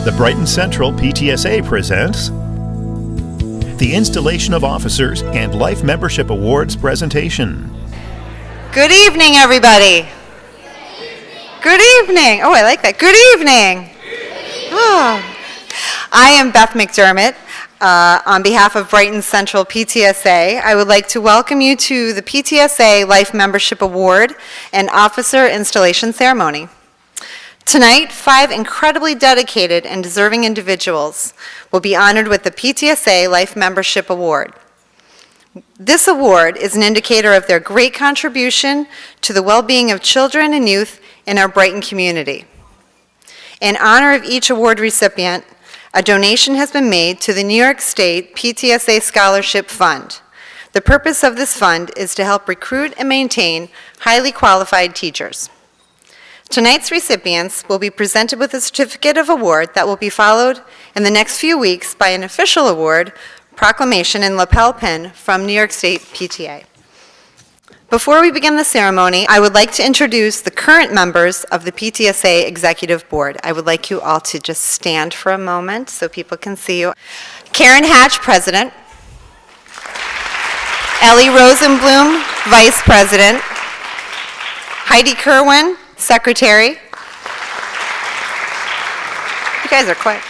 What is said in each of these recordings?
The Brighton Central PTSA presents the Installation of Officers and Life Membership Awards presentation. Good evening, everybody. Good evening. Oh, I like that. Good evening. Oh. I am Beth McDermott. On behalf of Brighton Central PTSA, I would like to welcome you to the PTSA Life Membership Award and Officer Installation Ceremony. Tonight, 5 incredibly dedicated and deserving individuals will be honored with the PTSA Life Membership Award. This award is an indicator of their great contribution to the well-being of children and youth in our Brighton community. In honor of each award recipient, a donation has been made to the New York State PTSA Scholarship Fund. The purpose of this fund is to help recruit and maintain highly qualified teachers. Tonight's recipients will be presented with a certificate of award that will be followed in the next few weeks by an official award, proclamation, and lapel pin from New York State PTA. Before we begin the ceremony, I would like to introduce the current members of the PTSA Executive Board. I would like you all to just stand for a moment so people can see you. Karen Hatch, President. Ellie Rosenblum, Vice President. Heidi Kerwin, Secretary. You guys are quiet.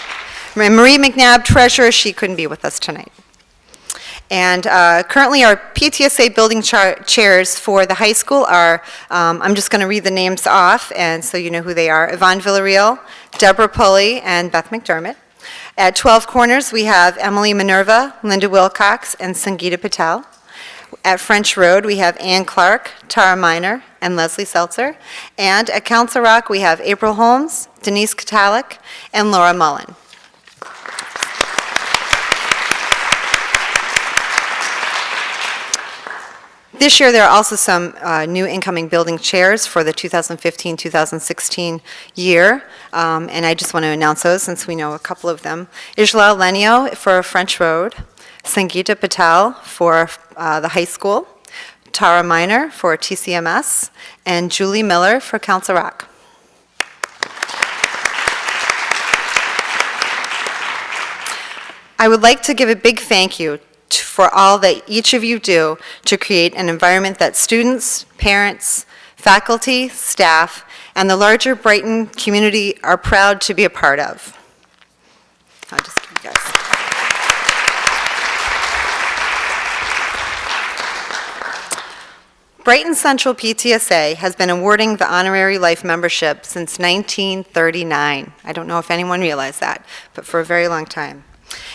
Marie McNabb, Treasurer. She couldn't be with us tonight. And currently our PTSA building chairs for the high school are, I'm just going to read the names off, and so you know who they are. Yvonne Villarreal, Deborah Pulley, and Beth McDermott. At 12 Corners, we have Emily Minerva, Linda Wilcox, and Sangeeta Patel. At French Road, we have Ann Clark, Tara Miner, and Leslie Seltzer. And at Council Rock, we have April Holmes, Denise Katalik, and Laura Mullen. This year, there are also some new incoming building chairs for the 2015-2016 year, and I just want to announce those since we know a couple of them. Ijlal Lenio for French Road, Sangeeta Patel for the high school, Tara Miner for TCMS, and Julie Miller for Council Rock. I would like to give a big thank you for all that each of you do to create an environment that students, parents, faculty, staff, and the larger Brighton community are proud to be a part of. I'll just give you guys. Brighton Central PTSA has been awarding the honorary life membership since 1939. I don't know if anyone realized that, but for a very long time.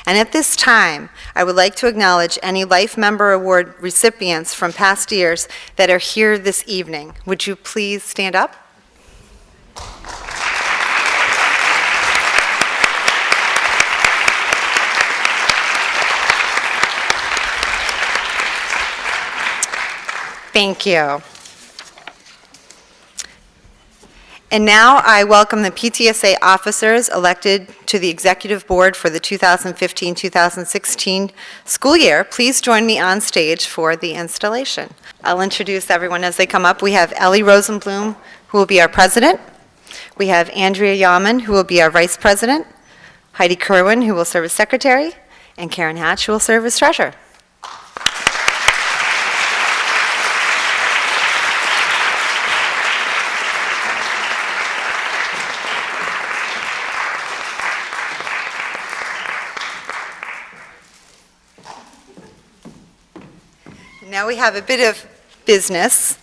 And at this time, I would like to acknowledge any Life Member Award recipients from past years that are here this evening. Would you please stand up? Thank you. And now I welcome the PTSA officers elected to the Executive Board for the 2015-2016 school year. Please join me on stage for the installation. I'll introduce everyone as they come up. We have Ellie Rosenblum, who will be our president. We have Andrea Yaman, who will be our vice president. Heidi Kerwin, who will serve as secretary. And Karen Hatch, who will serve as treasurer. Now we have a bit of business.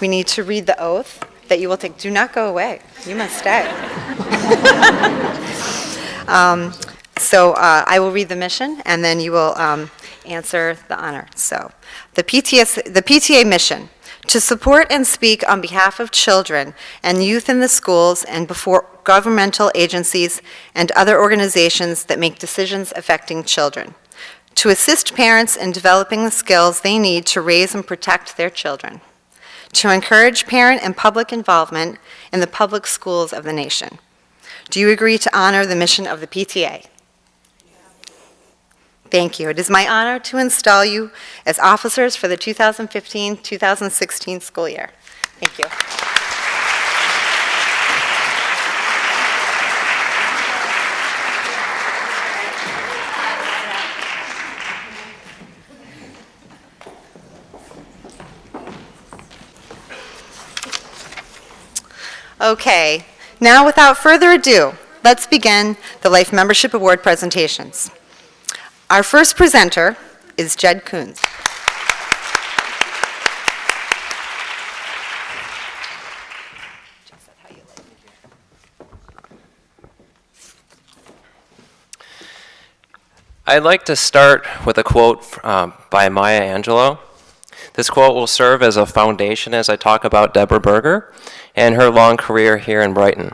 We need to read the oath that you will take. Do not go away. You must stay. So I will read the mission, and then you will answer the honor. So the PTA mission: to support and speak on behalf of children and youth in the schools and before governmental agencies and other organizations that make decisions affecting children. To assist parents in developing the skills they need to raise and protect their children. To encourage parent and public involvement in the public schools of the nation. Do you agree to honor the mission of the PTA? Thank you. It is my honor to install you as officers for the 2015-2016 school year. Thank you. Okay, now without further ado, let's begin the Life Membership Award presentations. Our first presenter is Jed Coons. I'd like to start with a quote by Maya Angelou. This quote will serve as a foundation as I talk about Deborah Berger and her long career here in Brighton.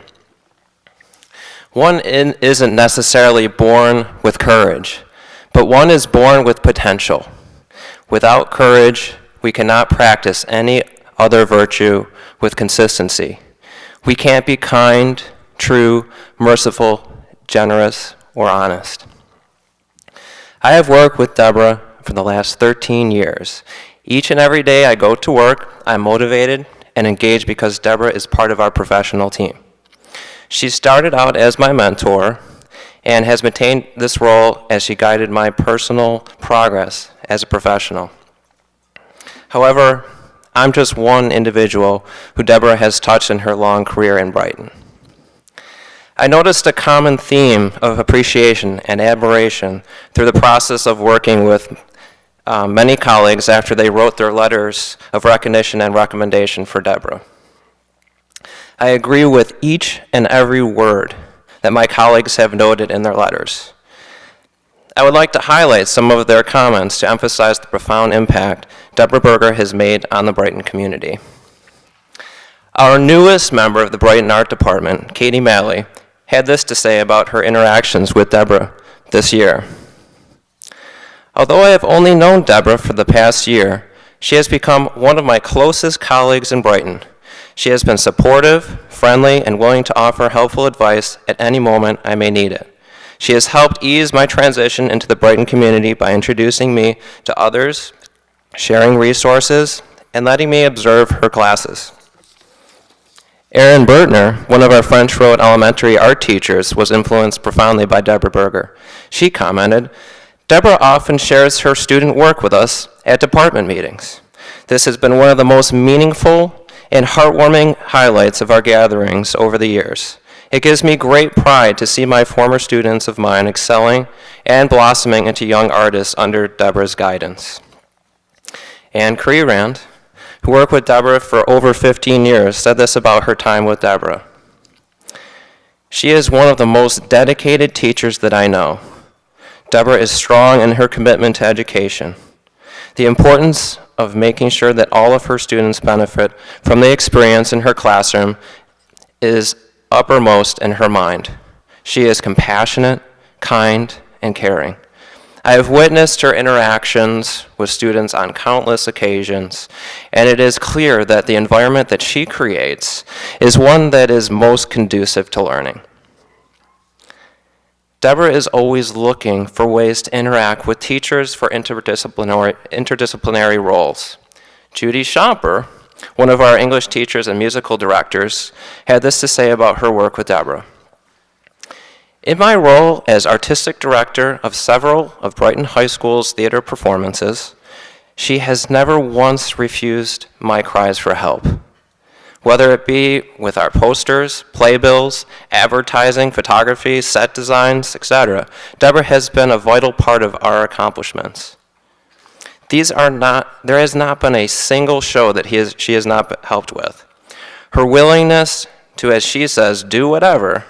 One isn't necessarily born with courage, but one is born with potential. Without courage, we cannot practice any other virtue with consistency. We can't be kind, true, merciful, generous, or honest. I have worked with Deborah for the last 13 years. Each and every day I go to work, I'm motivated and engaged because Deborah is part of our professional team. She started out as my mentor and has maintained this role as she guided my personal progress as a professional. However, I'm just one individual who Deborah has touched in her long career in Brighton. I noticed a common theme of appreciation and admiration through the process of working with many colleagues after they wrote their letters of recognition and recommendation for Deborah. I agree with each and every word that my colleagues have noted in their letters. I would like to highlight some of their comments to emphasize the profound impact Deborah Berger has made on the Brighton community. Our newest member of the Brighton Art Department, Katie Malley, had this to say about her interactions with Deborah this year. Although I have only known Deborah for the past year, she has become one of my closest colleagues in Brighton. She has been supportive, friendly, and willing to offer helpful advice at any moment I may need it. She has helped ease my transition into the Brighton community by introducing me to others, sharing resources, and letting me observe her classes. Aaron Bertner, one of our French Road Elementary art teachers, was influenced profoundly by Deborah Berger. She commented, "Deborah often shares her student work with us at department meetings. This has been one of the most meaningful and heartwarming highlights of our gatherings over the years. It gives me great pride to see my former students of mine excelling and blossoming into young artists under Deborah's guidance." Anne Creerand, who worked with Deborah for over 15 years, said this about her time with Deborah. "She is one of the most dedicated teachers that I know. Deborah is strong in her commitment to education. The importance of making sure that all of her students benefit from the experience in her classroom is uppermost in her mind. She is compassionate, kind, and caring. I have witnessed her interactions with students on countless occasions, and it is clear that the environment that she creates is one that is most conducive to learning. Deborah is always looking for ways to interact with teachers for interdisciplinary roles. Judy Schomper, one of our English teachers and musical directors, had this to say about her work with Deborah. "In my role as artistic director of several of Brighton High School's theater performances, she has never once refused my cries for help. Whether it be with our posters, playbills, advertising, photography, set designs, etc., Deborah has been a vital part of our accomplishments. There has not been a single show that she has not helped with. Her willingness to, as she says, do whatever,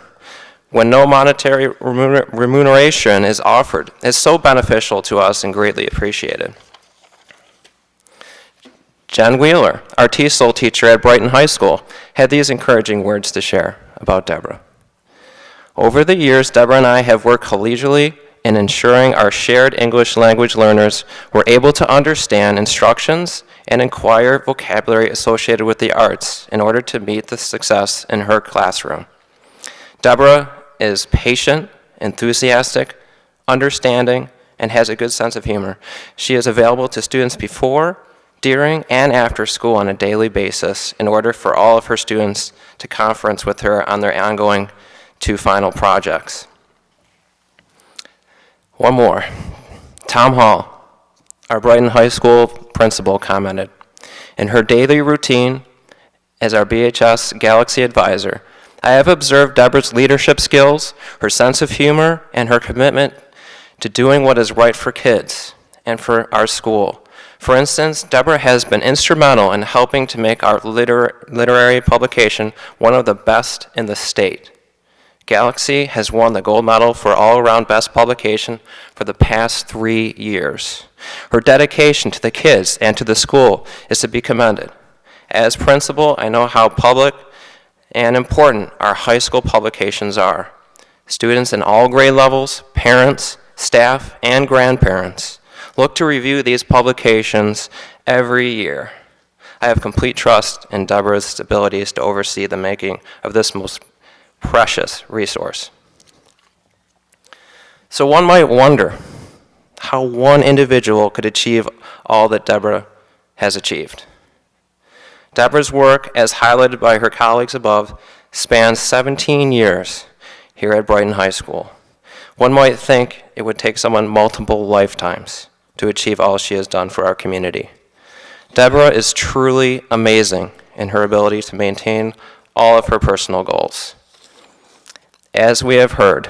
when no monetary remuneration is offered, is so beneficial to us and greatly appreciated." Jen Wheeler, our TESOL teacher at Brighton High School, had these encouraging words to share about Deborah. "Over the years, Deborah and I have worked collegially in ensuring our shared English language learners were able to understand instructions and acquire vocabulary associated with the arts in order to meet the success in her classroom. Deborah is patient, enthusiastic, understanding, and has a good sense of humor. She is available to students before, during, and after school on a daily basis in order for all of her students to conference with her on their ongoing 2 final projects." One more. Tom Hall, our Brighton High School principal, commented, "In her daily routine as our BHS Galaxy Advisor, I have observed Deborah's leadership skills, her sense of humor, and her commitment to doing what is right for kids and for our school. For instance, Deborah has been instrumental in helping to make our literary publication one of the best in the state. Galaxy has won the gold medal for all-around best publication for the past 3 years. Her dedication to the kids and to the school is to be commended. As principal, I know how public and important our high school publications are. Students in all grade levels, parents, staff, and grandparents look to review these publications every year. I have complete trust in Deborah's abilities to oversee the making of this most precious resource. So one might wonder how one individual could achieve all that Deborah has achieved. Deborah's work, as highlighted by her colleagues above, spans 17 years here at Brighton High School. One might think it would take someone multiple lifetimes to achieve all she has done for our community. Deborah is truly amazing in her ability to maintain all of her personal goals. As we have heard,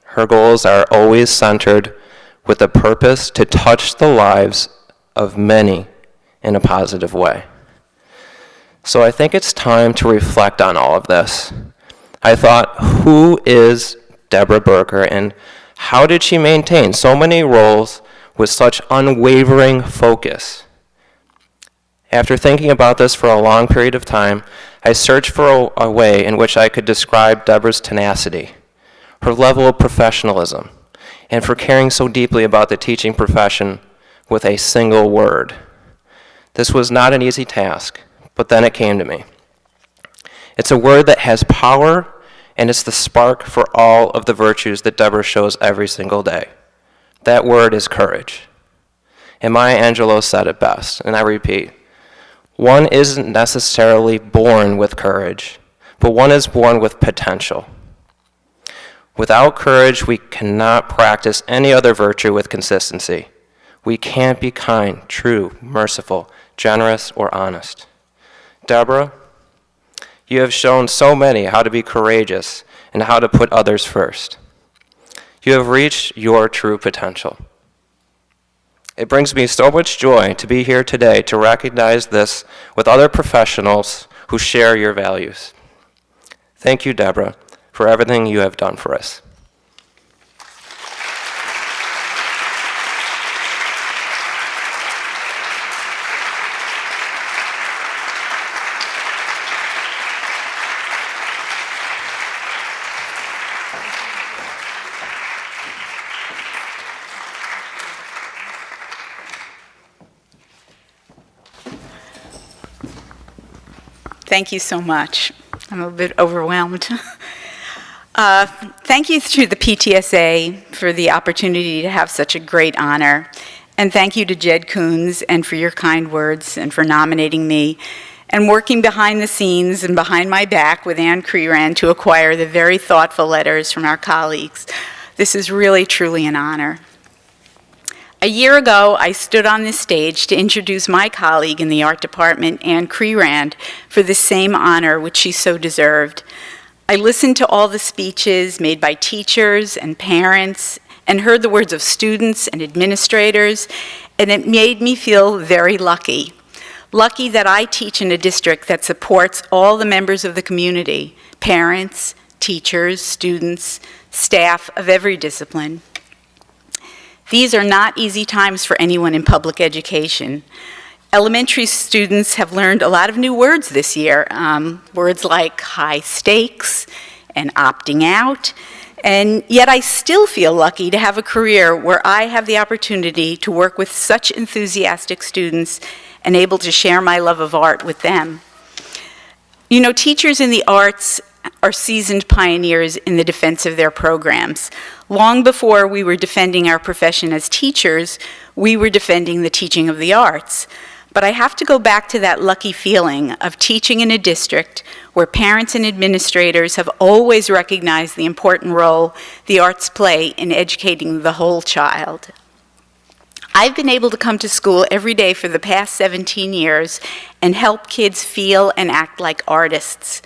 her goals are always centered with a purpose to touch the lives of many in a positive way. So I think it's time to reflect on all of this. I thought, who is Deborah Berger, and how did she maintain so many roles with such unwavering focus? After thinking about this for a long period of time, I searched for a way in which I could describe Deborah's tenacity, her level of professionalism, and for caring so deeply about the teaching profession with a single word. This was not an easy task, but then it came to me. It's a word that has power, and it's the spark for all of the virtues that Deborah shows every single day. That word is courage. And Maya Angelou said it best, and I repeat, one isn't necessarily born with courage, but one is born with potential. Without courage, we cannot practice any other virtue with consistency. We can't be kind, true, merciful, generous, or honest. Deborah, you have shown so many how to be courageous and how to put others first. You have reached your true potential. It brings me so much joy to be here today to recognize this with other professionals who share your values. Thank you, Deborah, for everything you have done for us. Thank you so much. I'm a bit overwhelmed. Thank you to the PTSA for the opportunity to have such a great honor. And thank you to Jed Coons and for your kind words and for nominating me and working behind the scenes and behind my back with Ann Creran to acquire the very thoughtful letters from our colleagues. This is really, truly an honor. A year ago, I stood on this stage to introduce my colleague in the art department, Ann Creran, for the same honor which she so deserved. I listened to all the speeches made by teachers and parents and heard the words of students and administrators, and it made me feel very lucky. Lucky that I teach in a district that supports all the members of the community, parents, teachers, students, staff of every discipline. These are not easy times for anyone in public education. Elementary students have learned a lot of new words this year, words like high stakes and opting out, and yet I still feel lucky to have a career where I have the opportunity to work with such enthusiastic students and able to share my love of art with them. You know, teachers in the arts are seasoned pioneers in the defense of their programs. Long before we were defending our profession as teachers, we were defending the teaching of the arts. But I have to go back to that lucky feeling of teaching in a district where parents and administrators have always recognized the important role the arts play in educating the whole child. I've been able to come to school every day for the past 17 years and help kids feel and act like artists.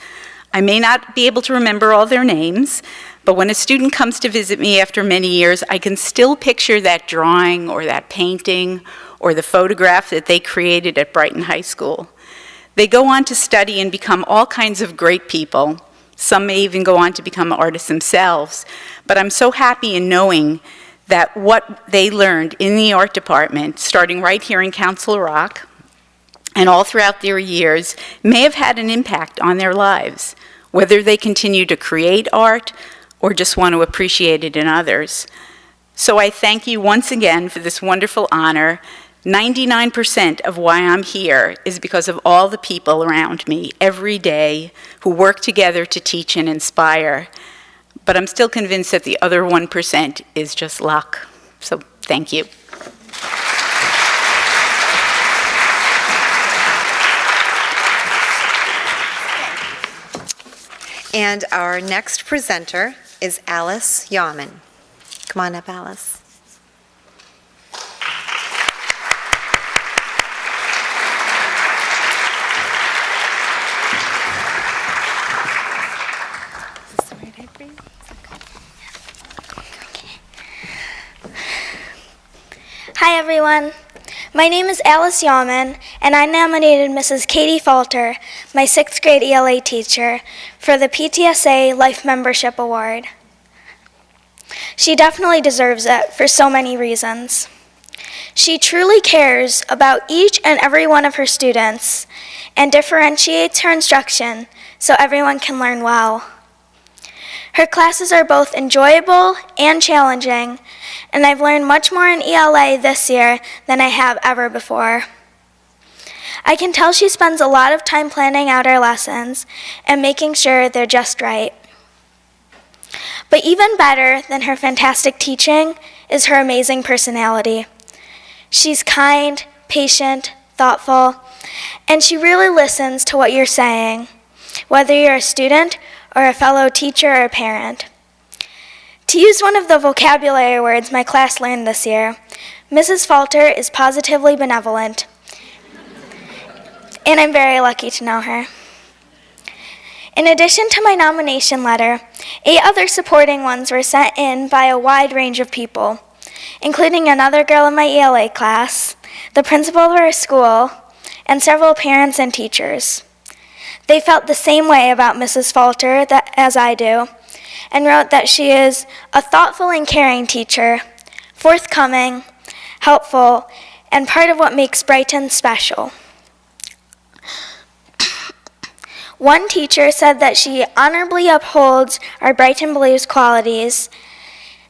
I may not be able to remember all their names, but when a student comes to visit me after many years, I can still picture that drawing or that painting or the photograph that they created at Brighton High School. They go on to study and become all kinds of great people. Some may even go on to become artists themselves, but I'm so happy in knowing that what they learned in the art department, starting right here in Council Rock, and all throughout their years, may have had an impact on their lives, whether they continue to create art or just want to appreciate it in others. So I thank you once again for this wonderful honor. 99% of why I'm here is because of all the people around me every day who work together to teach and inspire. But I'm still convinced that the other 1% is just luck. So thank you. And our next presenter is Alice Yaman. Come on up, Alice. Hi everyone, my name is Alice Yaman, and I nominated Mrs. Katie Falter, my 6th grade ELA teacher, for the PTSA Life Membership Award. She definitely deserves it for so many reasons. She truly cares about each and every one of her students and differentiates her instruction so everyone can learn well. Her classes are both enjoyable and challenging, and I've learned much more in ELA this year than I have ever before. I can tell she spends a lot of time planning out our lessons and making sure they're just right. But even better than her fantastic teaching is her amazing personality. She's kind, patient, thoughtful, and she really listens to what you're saying, whether you're a student or a fellow teacher or a parent. To use one of the vocabulary words my class learned this year, Mrs. Falter is positively benevolent, and I'm very lucky to know her. In addition to my nomination letter, 8 other supporting ones were sent in by a wide range of people, including another girl in my ELA class, the principal of our school, and several parents and teachers. They felt the same way about Mrs. Falter as I do, and wrote that she is a thoughtful and caring teacher, forthcoming, helpful, and part of what makes Brighton special. One teacher said that she honorably upholds our Brighton Blues qualities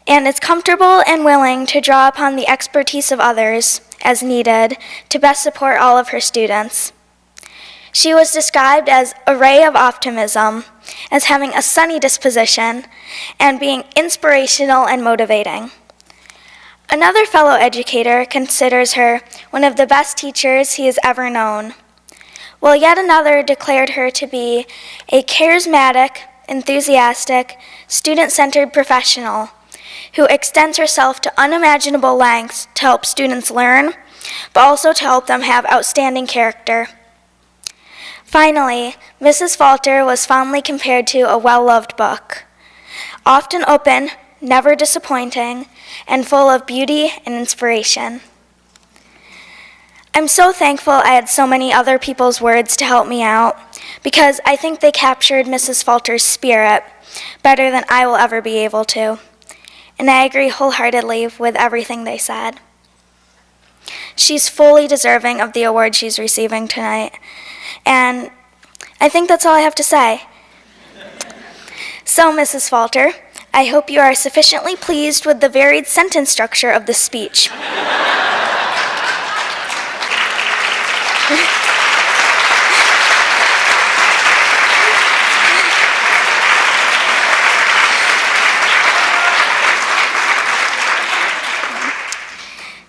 and is comfortable and willing to draw upon the expertise of others as needed to best support all of her students. She was described as a ray of optimism, as having a sunny disposition, and being inspirational and motivating. Another fellow educator considers her one of the best teachers he has ever known, while yet another declared her to be a charismatic, enthusiastic, student-centered professional who extends herself to unimaginable lengths to help students learn, but also to help them have outstanding character. Finally, Mrs. Falter was fondly compared to a well-loved book, often open, never disappointing, and full of beauty and inspiration. I'm so thankful I had so many other people's words to help me out, because I think they captured Mrs. Falter's spirit better than I will ever be able to, and I agree wholeheartedly with everything they said. She's fully deserving of the award she's receiving tonight, and I think that's all I have to say. So, Mrs. Falter, I hope you are sufficiently pleased with the varied sentence structure of this speech.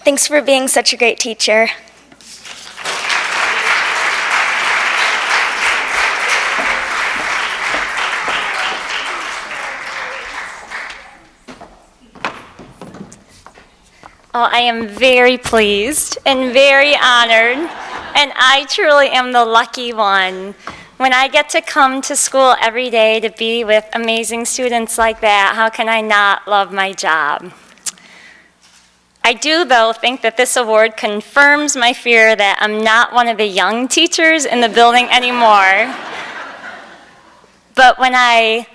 Thanks for being such a great teacher. Oh, I am very pleased and very honored, and I truly am the lucky one. When I get to come to school every day to be with amazing students like that, how can I not love my job? I do, though, think that this award confirms my fear that I'm not one of the young teachers in the building anymore. But when I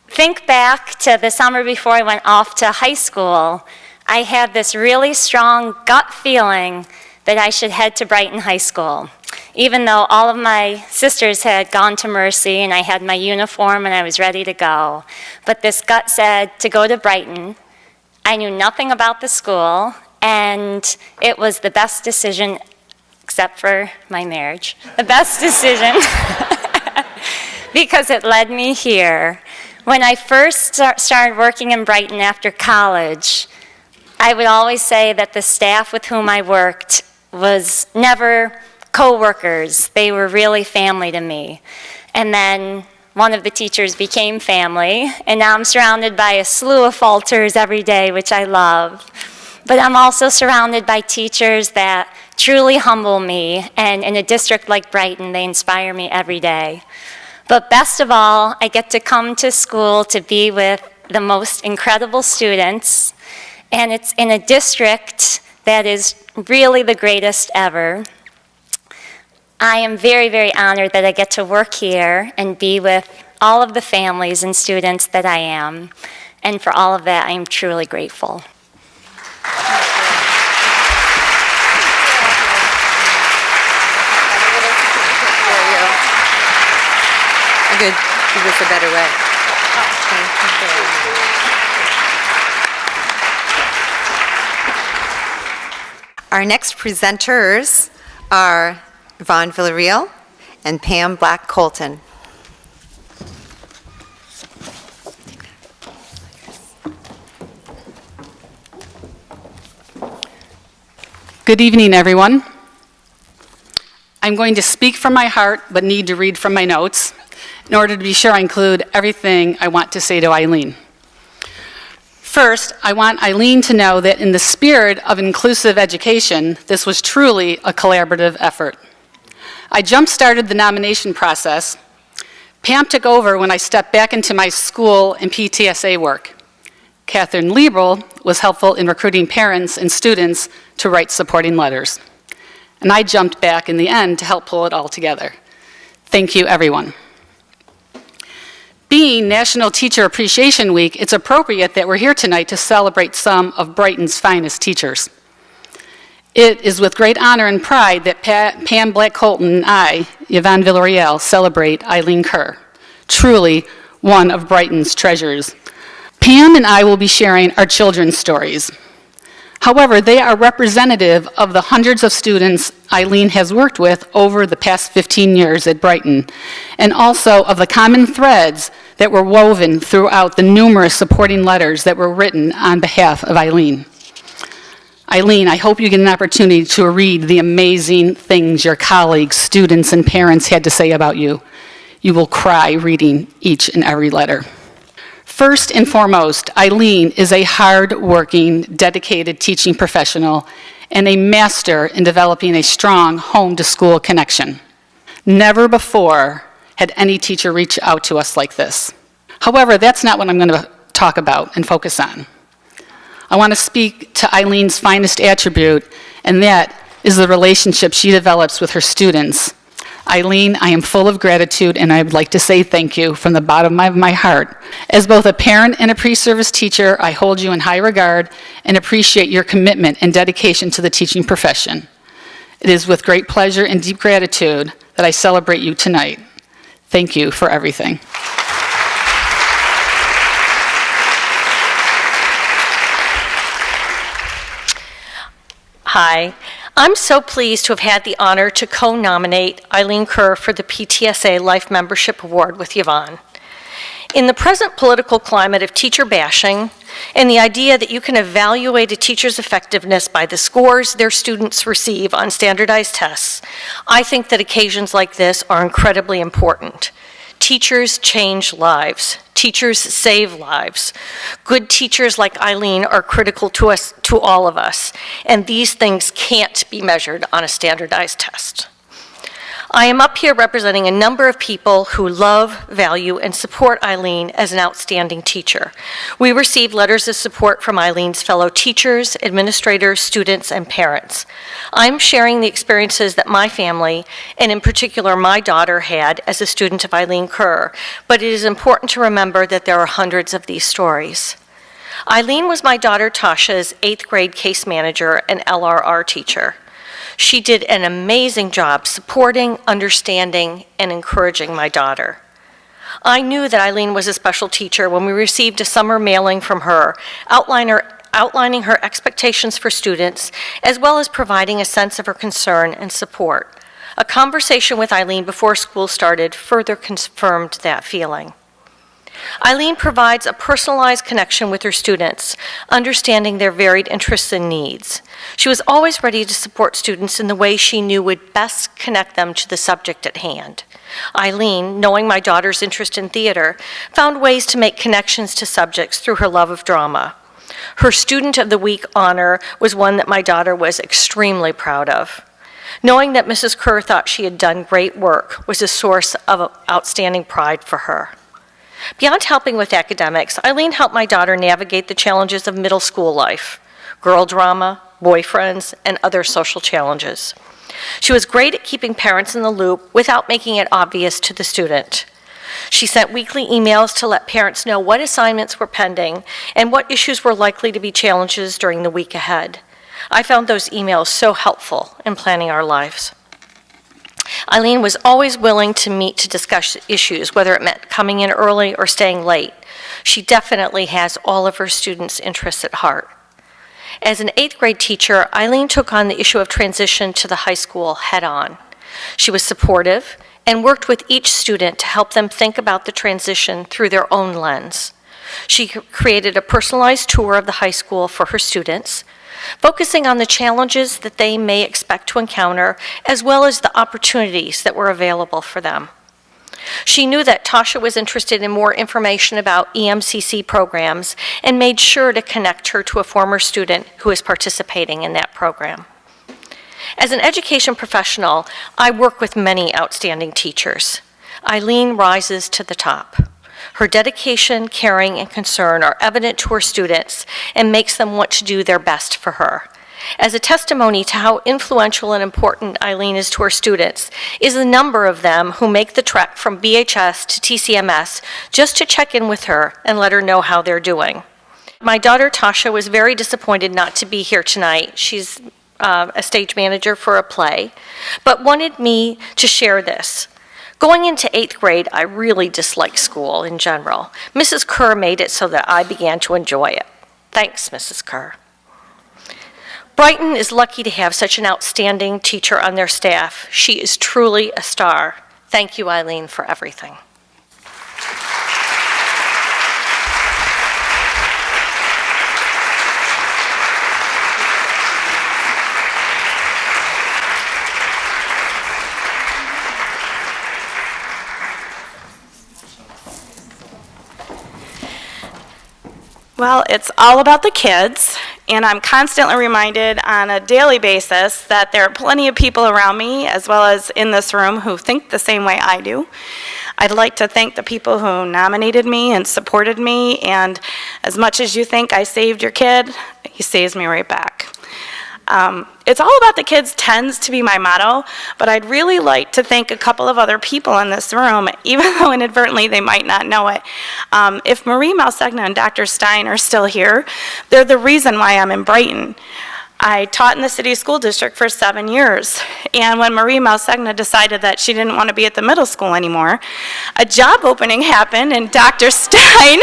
think back to the summer before I went off to high school, I had this really strong gut feeling that I should head to Brighton High School. Even though all of my sisters had gone to Mercy and I had my uniform and I was ready to go. But this gut said to go to Brighton. I knew nothing about the school, and it was the best decision, except for my marriage, the best decision because it led me here. When I first started working in Brighton after college, I would always say that the staff with whom I worked was never co-workers. They were really family to me. And then one of the teachers became family, and now I'm surrounded by a slew of falters every day, which I love. But I'm also surrounded by teachers that truly humble me, and in a district like Brighton, they inspire me every day. But best of all, I get to come to school to be with the most incredible students, and it's in a district that is really the greatest ever. I am very, very honored that I get to work here and be with all of the families and students that I am. And for all of that, I am truly grateful. I could do this a better way. Our next presenters are Yvonne Villarreal and Pam Black-Colton. Good evening, everyone. I'm going to speak from my heart, but need to read from my notes in order to be sure I include everything I want to say to Eileen. First, I want Eileen to know that in the spirit of inclusive education, this was truly a collaborative effort. I jump-started the nomination process. Pam took over when I stepped back into my school and PTSA work. Catherine Lieberl was helpful in recruiting parents and students to write supporting letters. And I jumped back in the end to help pull it all together. Thank you, everyone. Being National Teacher Appreciation Week, it's appropriate that we're here tonight to celebrate some of Brighton's finest teachers. It is with great honor and pride that Pam Black-Colton and I, Yvonne Villarreal, celebrate Eileen Kerr, truly one of Brighton's treasures. Pam and I will be sharing our children's stories. However, they are representative of the hundreds of students Eileen has worked with over the past 15 years at Brighton, and also of the common threads that were woven throughout the numerous supporting letters that were written on behalf of Eileen. Eileen, I hope you get an opportunity to read the amazing things your colleagues, students, and parents had to say about you. You will cry reading each and every letter. First and foremost, Eileen is a hard-working, dedicated teaching professional and a master in developing a strong home-to-school connection. Never before had any teacher reached out to us like this. However, that's not what I'm going to talk about and focus on. I want to speak to Eileen's finest attribute, and that is the relationship she develops with her students. Eileen, I am full of gratitude, and I would like to say thank you from the bottom of my heart. As both a parent and a pre-service teacher, I hold you in high regard and appreciate your commitment and dedication to the teaching profession. It is with great pleasure and deep gratitude that I celebrate you tonight. Thank you for everything. Hi. I'm so pleased to have had the honor to co-nominate Eileen Kerr for the PTSA Life Membership Award with Yvonne. In the present political climate of teacher bashing and the idea that you can evaluate a teacher's effectiveness by the scores their students receive on standardized tests, I think that occasions like this are incredibly important. Teachers change lives. Teachers save lives. Good teachers like Eileen are critical to us, to all of us, and these things can't be measured on a standardized test. I am up here representing a number of people who love, value, and support Eileen as an outstanding teacher. We received letters of support from Eileen's fellow teachers, administrators, students, and parents. I'm sharing the experiences that my family, and in particular my daughter, had as a student of Eileen Kerr, but it is important to remember that there are hundreds of these stories. Eileen was my daughter Tasha's 8th grade case manager and LRR teacher. She did an amazing job supporting, understanding, and encouraging my daughter. I knew that Eileen was a special teacher when we received a summer mailing from her outlining her expectations for students, as well as providing a sense of her concern and support. A conversation with Eileen before school started further confirmed that feeling. Eileen provides a personalized connection with her students, understanding their varied interests and needs. She was always ready to support students in the way she knew would best connect them to the subject at hand. Eileen, knowing my daughter's interest in theater, found ways to make connections to subjects through her love of drama. Her Student of the Week honor was one that my daughter was extremely proud of. Knowing that Mrs. Kerr thought she had done great work was a source of outstanding pride for her. Beyond helping with academics, Eileen helped my daughter navigate the challenges of middle school life, girl drama, boyfriends, and other social challenges. She was great at keeping parents in the loop without making it obvious to the student. She sent weekly emails to let parents know what assignments were pending and what issues were likely to be challenges during the week ahead. I found those emails so helpful in planning our lives. Eileen was always willing to meet to discuss issues, whether it meant coming in early or staying late. She definitely has all of her students' interests at heart. As an 8th grade teacher, Eileen took on the issue of transition to the high school head-on. She was supportive and worked with each student to help them think about the transition through their own lens. She created a personalized tour of the high school for her students, focusing on the challenges that they may expect to encounter, as well as the opportunities that were available for them. She knew that Tasha was interested in more information about EMCC programs and made sure to connect her to a former student who is participating in that program. As an education professional, I work with many outstanding teachers. Eileen rises to the top. Her dedication, caring, and concern are evident to her students and makes them want to do their best for her. As a testimony to how influential and important Eileen is to her students is the number of them who make the trek from BHS to TCMS just to check in with her and let her know how they're doing. My daughter Tasha was very disappointed not to be here tonight. She's a stage manager for a play, but wanted me to share this. Going into 8th grade, I really disliked school in general. Mrs. Kerr made it so that I began to enjoy it. Thanks, Mrs. Kerr. Brighton is lucky to have such an outstanding teacher on their staff. She is truly a star. Thank you, Eileen, for everything. Well, it's all about the kids, and I'm constantly reminded on a daily basis that there are plenty of people around me, as well as in this room, who think the same way I do. I'd like to thank the people who nominated me and supported me, and as much as you think I saved your kid, he saves me right back. It's all about the kids tends to be my motto, but I'd really like to thank a couple of other people in this room, even though inadvertently they might not know it. If Marie Malsegna and Dr. Stein are still here, they're the reason why I'm in Brighton. I taught in the city school district for 7 years, and when Marie Malsegna decided that she didn't want to be at the middle school anymore, a job opening happened, and Dr. Stein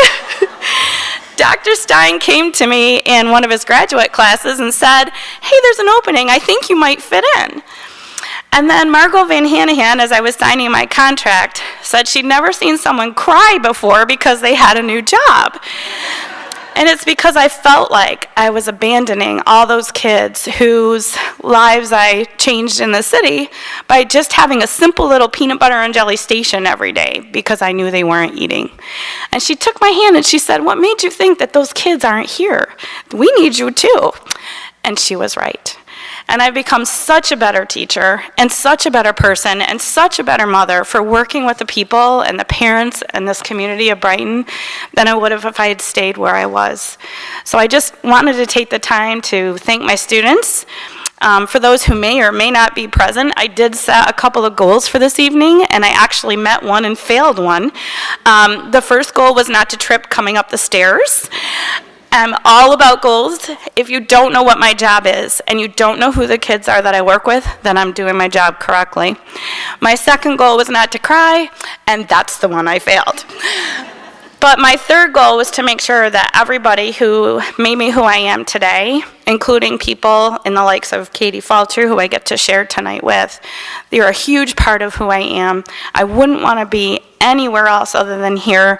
came to me in one of his graduate classes and said, "Hey, there's an opening. I think you might fit in." And then Margot Van Hanahan, as I was signing my contract, said she'd never seen someone cry before because they had a new job. And it's because I felt like I was abandoning all those kids whose lives I changed in the city by just having a simple little peanut butter and jelly station every day because I knew they weren't eating. And she took my hand and she said, "What made you think that those kids aren't here? We need you too." And she was right. And I've become such a better teacher and such a better person and such a better mother for working with the people and the parents in this community of Brighton than I would have if I had stayed where I was. So I just wanted to take the time to thank my students. For those who may or may not be present, I did set a couple of goals for this evening, and I actually met one and failed one. The first goal was not to trip coming up the stairs. I'm all about goals. If you don't know what my job is and you don't know who the kids are that I work with, then I'm doing my job correctly. My second goal was not to cry, and that's the one I failed. But my third goal was to make sure that everybody who made me who I am today, including people in the likes of Katie Falter, who I get to share tonight with, they're a huge part of who I am. I wouldn't want to be anywhere else other than here.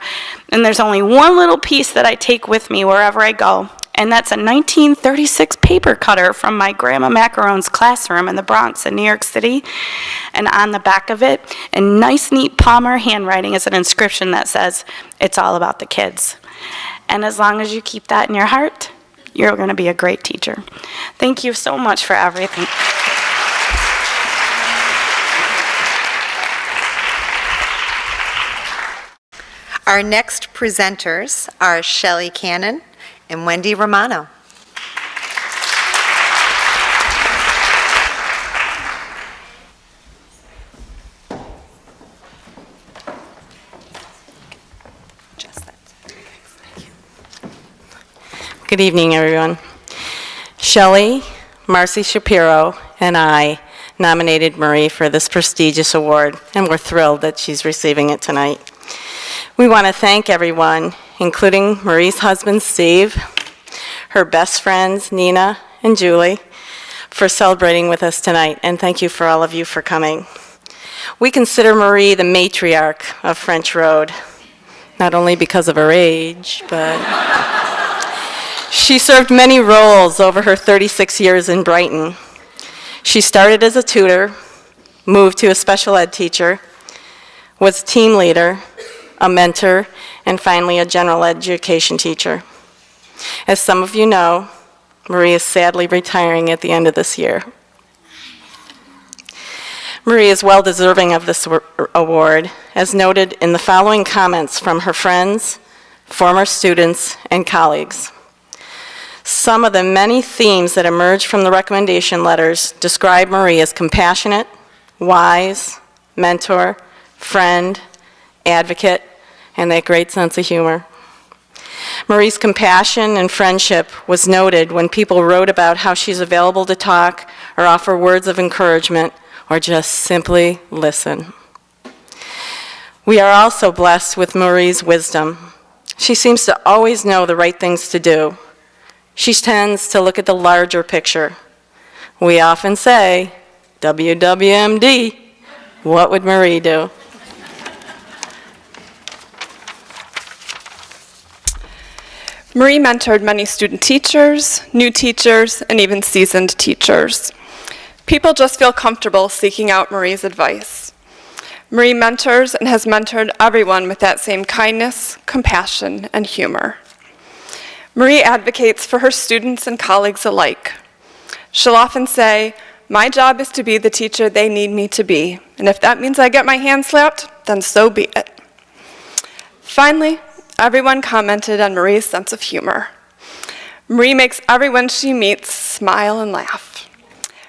And there's only one little piece that I take with me wherever I go, and that's a 1936 paper cutter from my Grandma Macaron's classroom in the Bronx in New York City. And on the back of it, in nice, neat Palmer handwriting, is an inscription that says, "It's all about the kids." And as long as you keep that in your heart, you're going to be a great teacher. Thank you so much for everything. Our next presenters are Shelley Cannon and Wendy Romano. Good evening, everyone. Shelley, Marcy Shapiro, and I nominated Marie for this prestigious award, and we're thrilled that she's receiving it tonight. We want to thank everyone, including Marie's husband, Steve, her best friends, Nina and Julie, for celebrating with us tonight, and thank you for all of you for coming. We consider Marie the matriarch of French Road, not only because of her age, but she served many roles over her 36 years in Brighton. She started as a tutor, moved to a special ed teacher, was team leader, a mentor, and finally a general education teacher. As some of you know, Marie is sadly retiring at the end of this year. Marie is well deserving of this award, as noted in the following comments from her friends, former students, and colleagues. Some of the many themes that emerge from the recommendation letters describe Marie as compassionate, wise, mentor, friend, advocate, and that great sense of humor. Marie's compassion and friendship was noted when people wrote about how she's available to talk or offer words of encouragement or just simply listen. We are also blessed with Marie's wisdom. She seems to always know the right things to do. She tends to look at the larger picture. We often say, WWMD, what would Marie do? Marie mentored many student teachers, new teachers, and even seasoned teachers. People just feel comfortable seeking out Marie's advice. Marie mentors and has mentored everyone with that same kindness, compassion, and humor. Marie advocates for her students and colleagues alike. She'll often say, "My job is to be the teacher they need me to be, and if that means I get my hand slapped, then so be it." Finally, everyone commented on Marie's sense of humor. Marie makes everyone she meets smile and laugh.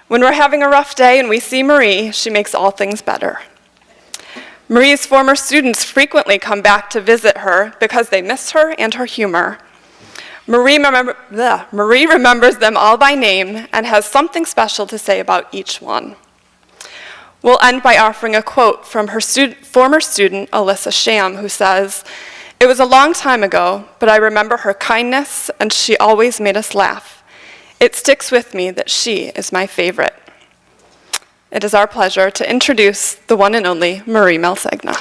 When we're having a rough day and we see Marie, she makes all things better. Marie's former students frequently come back to visit her because they miss her and her humor. Marie remembers them all by name and has something special to say about each one. We'll end by offering a quote from her former student, Alyssa Sham, who says, "It was a long time ago, but I remember her kindness, and she always made us laugh. It sticks with me that she is my favorite." It is our pleasure to introduce the one and only Marie Melsegna.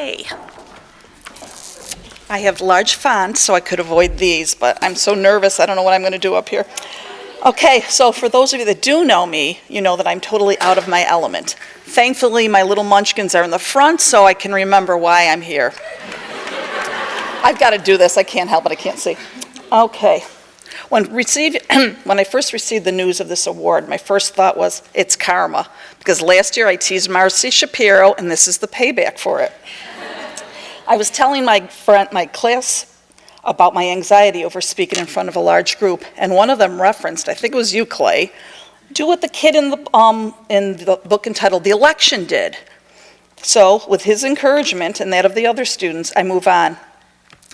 Okay. I have large font, so I could avoid these, but I'm so nervous, I don't know what I'm going to do up here. Okay, so for those of you that do know me, you know that I'm totally out of my element. Thankfully, my little munchkins are in the front, so I can remember why I'm here. I've got to do this, I can't help it, I can't see. Okay. When I first received the news of this award, my first thought was, it's karma. Because last year I teased Marcy Shapiro, and this is the payback for it. I was telling my class about my anxiety over speaking in front of a large group, and one of them referenced, I think it was you, Clay, do what the kid in the book entitled The Election did. So, with his encouragement and that of the other students, I move on.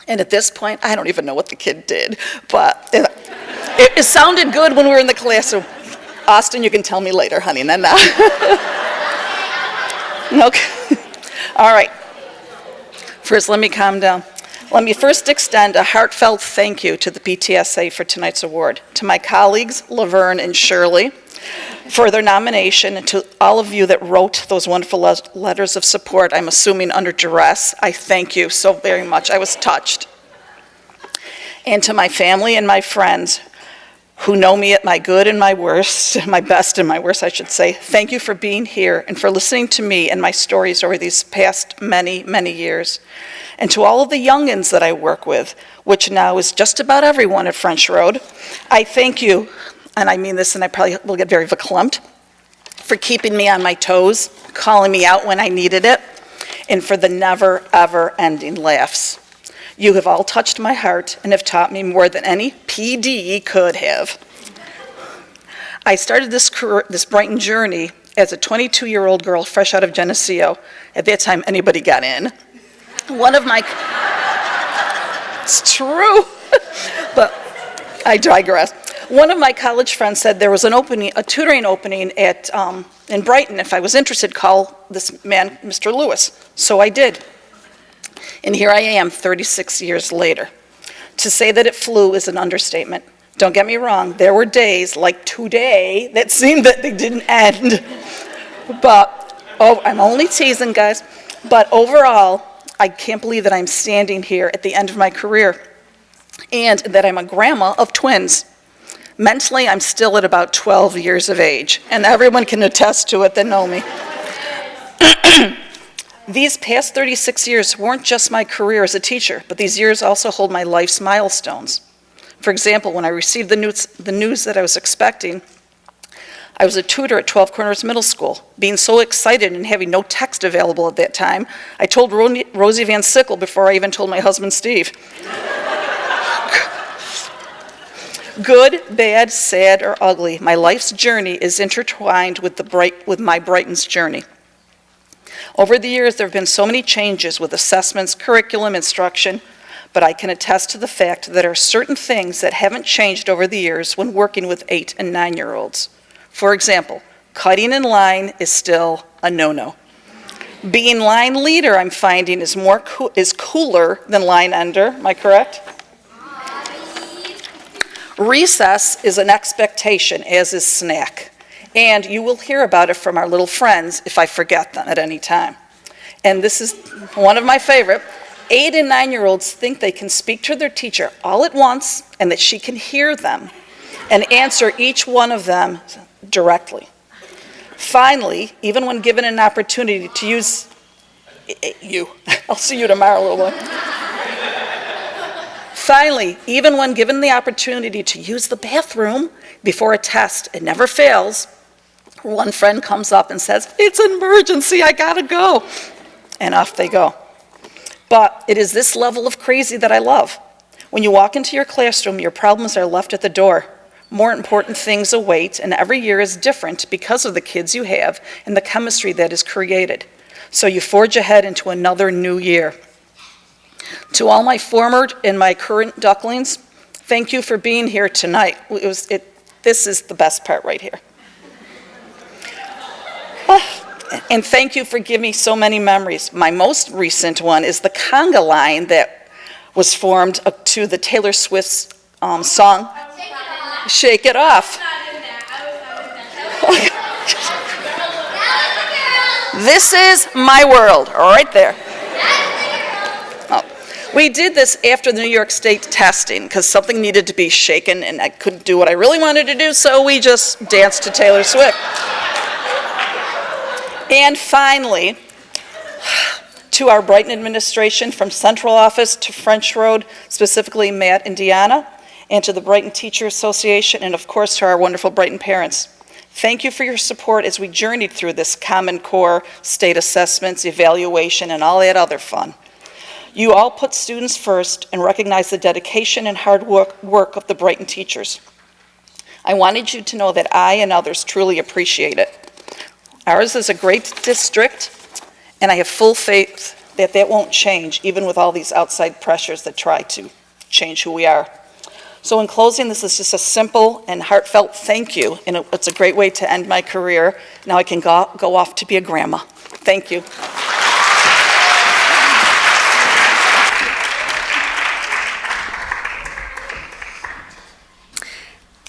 And at this point, I don't even know what the kid did, but it sounded good when we were in the classroom. Austin, you can tell me later, honey, and then that. Okay. All right. First, let me calm down. Let me first extend a heartfelt thank you to the PTSA for tonight's award, to my colleagues, Laverne and Shirley, for their nomination, and to all of you that wrote those wonderful letters of support, I'm assuming under duress. I thank you so very much. I was touched. And to my family and my friends who know me at my good and my worst, my best and my worst, I should say, thank you for being here and for listening to me and my stories over these past many, many years. And to all of the youngins that I work with, which now is just about everyone at French Road, I thank you, and I mean this, and I probably will get very verklempt, for keeping me on my toes, calling me out when I needed it, and for the never, ever ending laughs. You have all touched my heart and have taught me more than any PD could have. I started this Brighton journey as a 22-year-old girl fresh out of Geneseo. At that time, anybody got in. It's true, but I digress. One of my college friends said there was an opening, a tutoring opening in Brighton. If I was interested, call this man, Mr. Lewis. So I did. And here I am 36 years later. To say that it flew is an understatement. Don't get me wrong, there were days like today that seemed that they didn't end. But, I'm only teasing, guys. But overall, I can't believe that I'm standing here at the end of my career and that I'm a grandma of twins. Mentally, I'm still at about 12 years of age, and everyone can attest to it that know me. These past 36 years weren't just my career as a teacher, but these years also hold my life's milestones. For example, when I received the news that I was expecting, I was a tutor at 12 Corners Middle School. Being so excited and having no text available at that time, I told Rosie Van Sickle before I even told my husband, Steve. Good, bad, sad, or ugly, my life's journey is intertwined with my Brighton's journey. Over the years, there have been so many changes with assessments, curriculum, instruction, but I can attest to the fact that there are certain things that haven't changed over the years when working with 8- and 9-year-olds. For example, cutting in line is still a no-no. Being line leader, I'm finding, is cooler than line ender. Am I correct? Recess is an expectation, as is snack. And you will hear about it from our little friends if I forget them at any time. And this is one of my favorite. 8- and 9-year-olds think they can speak to their teacher all at once and that she can hear them and answer each one of them directly. Finally, even when given an opportunity to use I'll see you tomorrow, little boy. Finally, even when given the opportunity to use the bathroom before a test, it never fails. One friend comes up and says, "It's an emergency, I gotta go." And off they go. But it is this level of crazy that I love. When you walk into your classroom, your problems are left at the door. More important things await, and every year is different because of the kids you have and the chemistry that is created. So you forge ahead into another new year. To all my former and my current ducklings, thank you for being here tonight. This is the best part right here. And thank you for giving me so many memories. My most recent one is the conga line that was formed to the Taylor Swift's song, Shake It Off. This is my world, right there. We did this after the New York State testing because something needed to be shaken and I couldn't do what I really wanted to do, so we just danced to Taylor Swift. And finally, to our Brighton administration, from central office to French Road, specifically Matt and Deanna, and to the Brighton Teacher Association, and of course to our wonderful Brighton parents. Thank you for your support as we journeyed through this Common Core, state assessments, evaluation, and all that other fun. You all put students first and recognize the dedication and hard work of the Brighton teachers. I wanted you to know that I and others truly appreciate it. Ours is a great district, and I have full faith that that won't change, even with all these outside pressures that try to change who we are. So in closing, this is just a simple and heartfelt thank you, and it's a great way to end my career. Now I can go off to be a grandma. Thank you.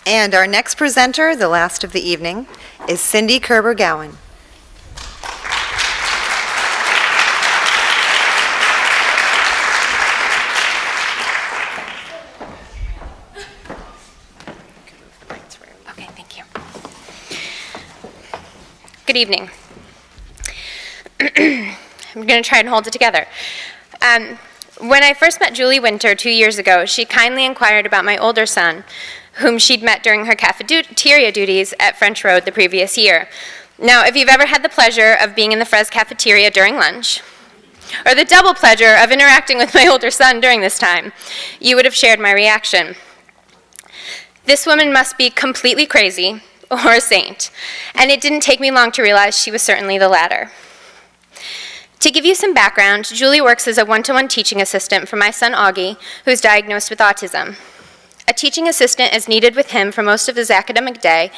And our next presenter, the last of the evening, is Cindy Kerber-Gowan. Okay, thank you. Good evening. I'm going to try and hold it together. When I first met Julie Winter 2 years ago, she kindly inquired about my older son, whom she'd met during her cafeteria duties at French Road the previous year. Now, if you've ever had the pleasure of being in the Fres cafeteria during lunch, or the double pleasure of interacting with my older son during this time, you would have shared my reaction. This woman must be completely crazy or a saint, and it didn't take me long to realize she was certainly the latter. To give you some background, Julie works as a one-to-one teaching assistant for my son Augie, who's diagnosed with autism. A teaching assistant is needed with him for most of his academic day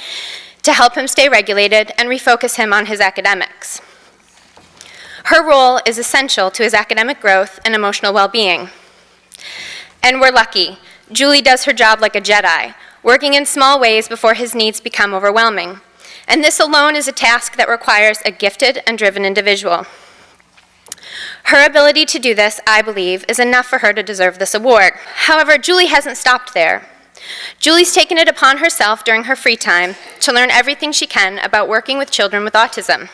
to help him stay regulated and refocus him on his academics. Her role is essential to his academic growth and emotional well-being. And we're lucky. Julie does her job like a Jedi, working in small ways before his needs become overwhelming. And this alone is a task that requires a gifted and driven individual. Her ability to do this, I believe, is enough for her to deserve this award. However, Julie hasn't stopped there. Julie's taken it upon herself during her free time to learn everything she can about working with children with autism.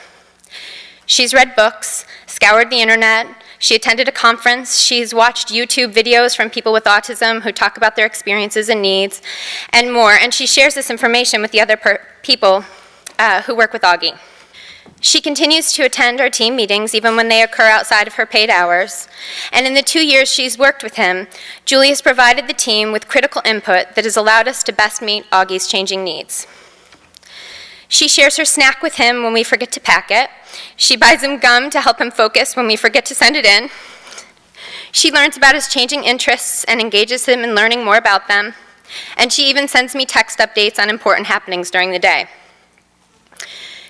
She's read books, scoured the internet, she attended a conference, she's watched YouTube videos from people with autism who talk about their experiences and needs, and more, and she shares this information with the other people who work with Augie. She continues to attend our team meetings even when they occur outside of her paid hours. And in the 2 years she's worked with him, Julie has provided the team with critical input that has allowed us to best meet Augie's changing needs. She shares her snack with him when we forget to pack it. She buys him gum to help him focus when we forget to send it in. She learns about his changing interests and engages him in learning more about them. And she even sends me text updates on important happenings during the day.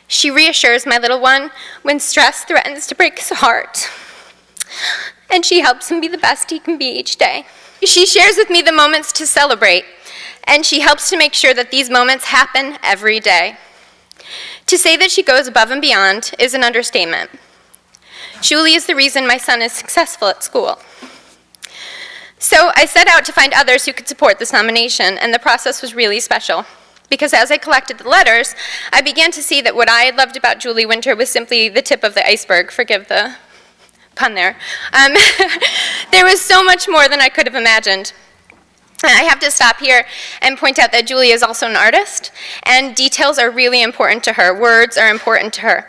She reassures my little one when stress threatens to break his heart. And she helps him be the best he can be each day. She shares with me the moments to celebrate, and she helps to make sure that these moments happen every day. To say that she goes above and beyond is an understatement. Julie is the reason my son is successful at school. So I set out to find others who could support this nomination, and the process was really special. Because as I collected the letters, I began to see that what I had loved about Julie Winter was simply the tip of the iceberg. Forgive the pun there. There was so much more than I could have imagined. I have to stop here and point out that Julie is also an artist, and details are really important to her. Words are important to her.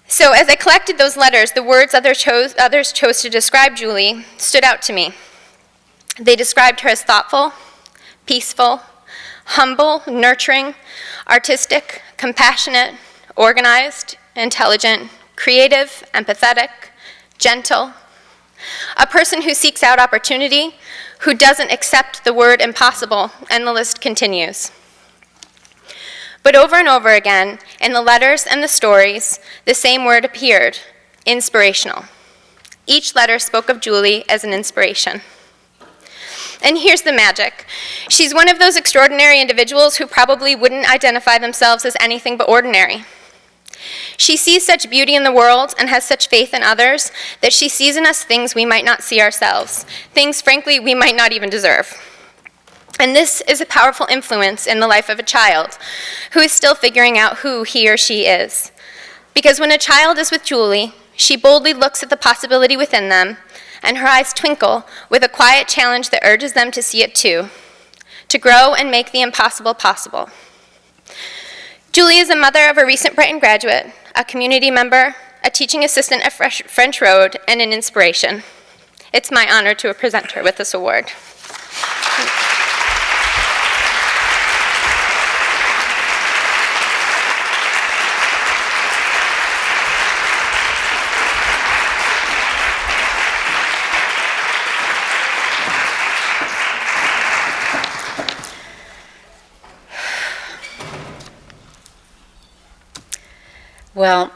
So as I collected those letters, the words others chose to describe Julie stood out to me. They described her as thoughtful, peaceful, humble, nurturing, artistic, compassionate, organized, intelligent, creative, empathetic, gentle. A person who seeks out opportunity, who doesn't accept the word impossible, and the list continues. But over and over again, in the letters and the stories, the same word appeared, inspirational. Each letter spoke of Julie as an inspiration. And here's the magic. She's one of those extraordinary individuals who probably wouldn't identify themselves as anything but ordinary. She sees such beauty in the world and has such faith in others that she sees in us things we might not see ourselves, things, frankly, we might not even deserve. And this is a powerful influence in the life of a child who is still figuring out who he or she is. Because when a child is with Julie, she boldly looks at the possibility within them, and her eyes twinkle with a quiet challenge that urges them to see it too, to grow and make the impossible possible. Julie is a mother of a recent Brighton graduate, a community member, a teaching assistant at French Road, and an inspiration. It's my honor to present her with this award. Well,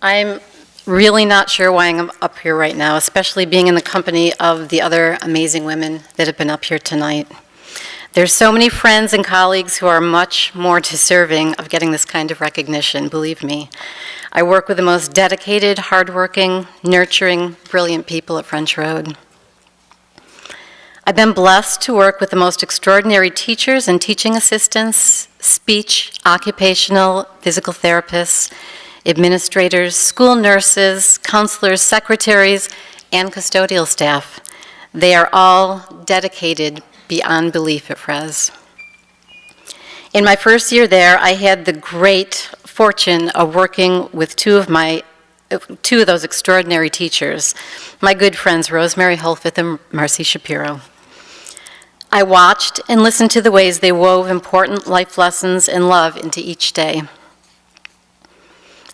I'm really not sure why I'm up here right now, especially being in the company of the other amazing women that have been up here tonight. There's so many friends and colleagues who are much more deserving of getting this kind of recognition, believe me. I work with the most dedicated, hardworking, nurturing, brilliant people at French Road. I've been blessed to work with the most extraordinary teachers and teaching assistants, speech, occupational, physical therapists, administrators, school nurses, counselors, secretaries, and custodial staff. They are all dedicated beyond belief at Frez. In my first year there, I had the great fortune of working with two of those extraordinary teachers, my good friends Rosemary Holfith and Marcy Shapiro. I watched and listened to the ways they wove important life lessons and love into each day.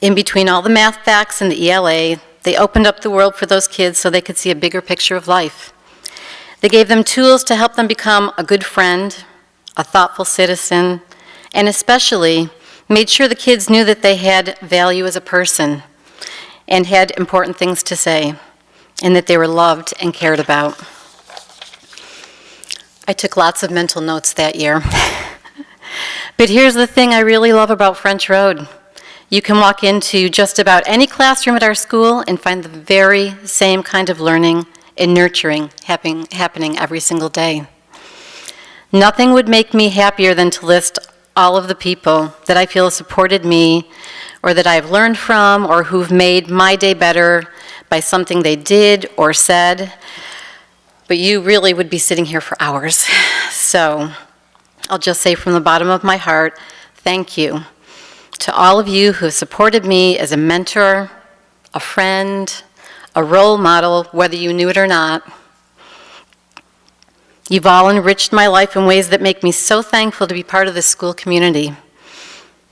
In between all the math facts and the ELA, they opened up the world for those kids so they could see a bigger picture of life. They gave them tools to help them become a good friend, a thoughtful citizen, and especially made sure the kids knew that they had value as a person and had important things to say, and that they were loved and cared about. I took lots of mental notes that year. But here's the thing I really love about French Road. You can walk into just about any classroom at our school and find the very same kind of learning and nurturing happening every single day. Nothing would make me happier than to list all of the people that I feel have supported me or that I've learned from or who've made my day better by something they did or said. But you really would be sitting here for hours. So I'll just say from the bottom of my heart, thank you to all of you who have supported me as a mentor, a friend, a role model, whether you knew it or not. You've all enriched my life in ways that make me so thankful to be part of this school community.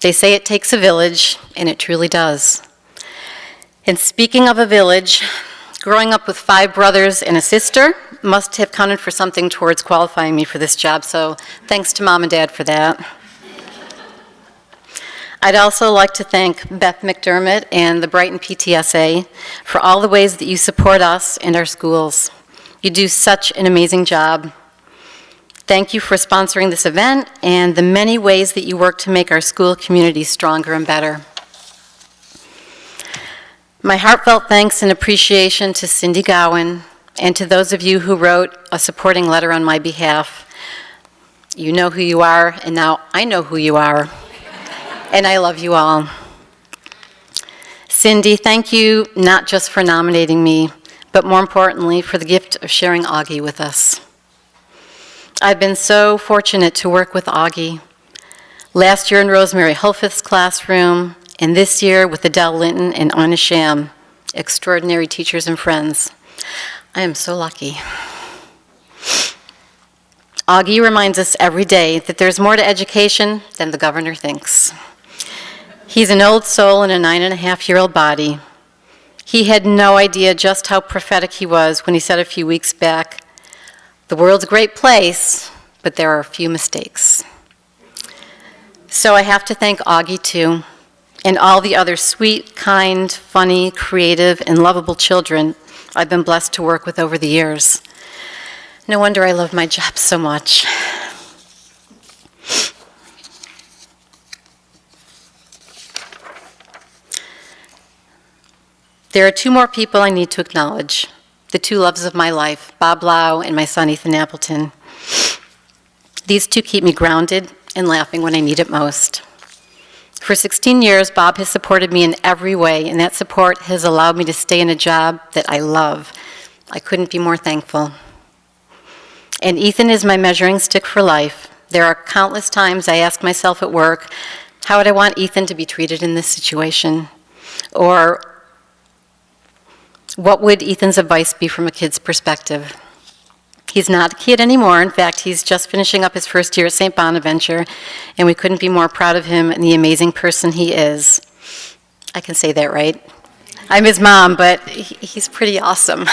They say it takes a village, and it truly does. And speaking of a village, growing up with 5 brothers and a sister must have counted for something towards qualifying me for this job, so thanks to Mom and Dad for that. I'd also like to thank Beth McDermott and the Brighton PTSA for all the ways that you support us and our schools. You do such an amazing job. Thank you for sponsoring this event and the many ways that you work to make our school community stronger and better. My heartfelt thanks and appreciation to Cindy Gowan and to those of you who wrote a supporting letter on my behalf. You know who you are, and now I know who you are. And I love you all. Cindy, thank you not just for nominating me, but more importantly, for the gift of sharing Augie with us. I've been so fortunate to work with Augie. Last year in Rosemary Holfith's classroom, and this year with Adele Linton and Anna Sham, extraordinary teachers and friends. I am so lucky. Augie reminds us every day that there's more to education than the governor thinks. He's an old soul in a 9.5-year-old body. He had no idea just how prophetic he was when he said a few weeks back, "The world's a great place, but there are a few mistakes." So I have to thank Augie too, and all the other sweet, kind, funny, creative, and lovable children I've been blessed to work with over the years. No wonder I love my job so much. There are two more people I need to acknowledge, the two loves of my life, Bob Lau and my son Ethan Appleton. These two keep me grounded and laughing when I need it most. For 16 years, Bob has supported me in every way, and that support has allowed me to stay in a job that I love. I couldn't be more thankful. And Ethan is my measuring stick for life. There are countless times I ask myself at work, how would I want Ethan to be treated in this situation? Or what would Ethan's advice be from a kid's perspective? He's not a kid anymore. In fact, he's just finishing up his first year at St. Bonaventure, and we couldn't be more proud of him and the amazing person he is. I can say that, right? I'm his mom, but he's pretty awesome.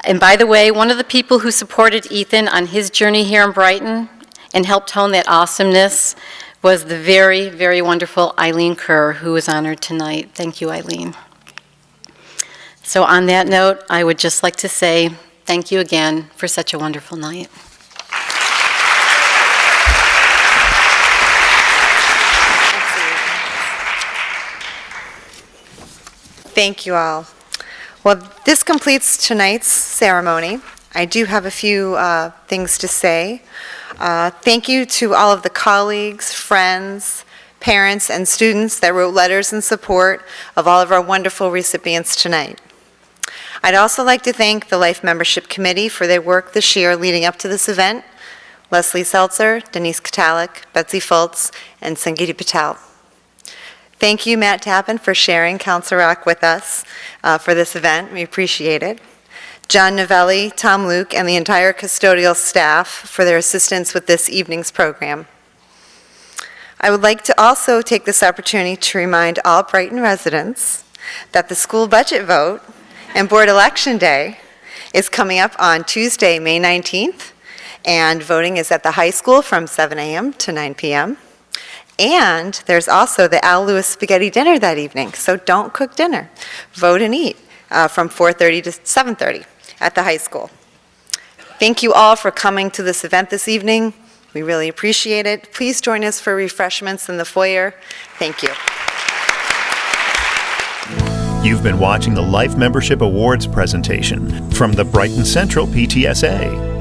And by the way, one of the people who supported Ethan on his journey here in Brighton and helped hone that awesomeness was the very, very wonderful Eileen Kerr, who is honored tonight. Thank you, Eileen. So on that note, I would just like to say thank you again for such a wonderful night. Thank you all. Well, this completes tonight's ceremony. I do have a few things to say. Thank you to all of the colleagues, friends, parents, and students that wrote letters in support of all of our wonderful recipients tonight. I'd also like to thank the Life Membership Committee for their work this year leading up to this event, Leslie Seltzer, Denise Katalik, Betsy Fultz, and Sangeeta Patel. Thank you, Matt Tappan, for sharing Council Rock with us for this event. We appreciate it. John Novelli, Tom Luke, and the entire custodial staff for their assistance with this evening's program. I would like to also take this opportunity to remind all Brighton residents that the school budget vote and board election day is coming up on Tuesday, May 19th, and voting is at the high school from 7 a.m. to 9 p.m. And there's also the Al Lewis Spaghetti Dinner that evening, so don't cook dinner. Vote and eat from 4:30 to 7:30 at the high school. Thank you all for coming to this event this evening. We really appreciate it. Please join us for refreshments in the foyer. Thank you. You've been watching the Life Membership Awards presentation from the Brighton Central PTSA.